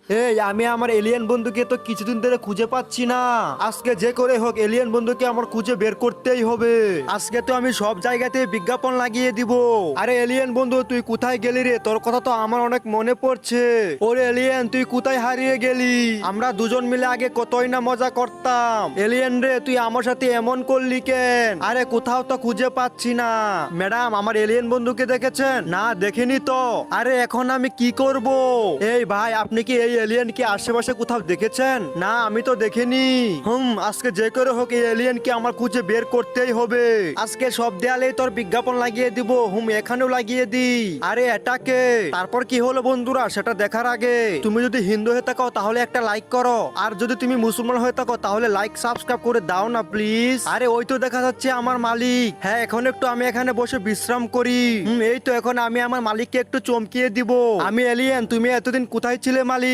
এই আমি আমার এলিয়েন বন্ধুকে তো কিছুদিন ধরে খুঁজে পাচ্ছি না। আজকে যে করে হোক এলিয়েন বন্ধুকে আমার খুঁজে বের করতেই হবে। আজকে তো আমি সব জায়গাতে বিজ্ঞাপন লাগিয়ে দিব। আরে এলিয়েন বন্ধু, তুই কোথায় গেলি রে? তোর কথা তো আমার অনেক মনে পড়ছে। ওরে এলিয়েন, তুই কোথায় হারিয়ে গেলি? আমরা দুজন মিলে আগে কতই না মজা করতাম। এলিয়েন রে, তুই আমার সাথে এমন করলি কেন? আরে কোথাও তো খুঁজে পাচ্ছি না। ম্যাডাম, আমার এলিয়েন বন্ধুকে দেখেছেন? না, দেখিনি তো। আরে এখন আমি কি করব? এই ভাই, আপনি কি এই এলিয়েন কি আশেপাশে কোথাও দেখেছেন? না, আমি তো দেখিনি। আজকে যে করে হোক এই এলিয়েন কি আমার খুঁজে বের করতেই হবে। আজকে সব দেয়ালেই তোর বিজ্ঞাপন লাগিয়ে দিব। এখানেও লাগিয়ে দি। আরে এটাকে তারপর কি হলো বন্ধুরা, সেটা দেখার আগে তুমি যদি হিন্দু হয়ে থাকো তাহলে একটা লাইক করো, আর যদি তুমি মুসলমান হয়ে থাকো তাহলে লাইক সাবস্ক্রাইব করে দাও না প্লিজ। আরে ওই তো দেখা যাচ্ছে আমার মালিক। হ্যাঁ, এখন একটু আমি এখানে বসে বিশ্রাম করি। এই তো এখন আমি আমার মালিককে একটু চমকিয়ে দিব। আমি এলিয়েন, তুমি এতদিন কোথায় ছিলে মালিক?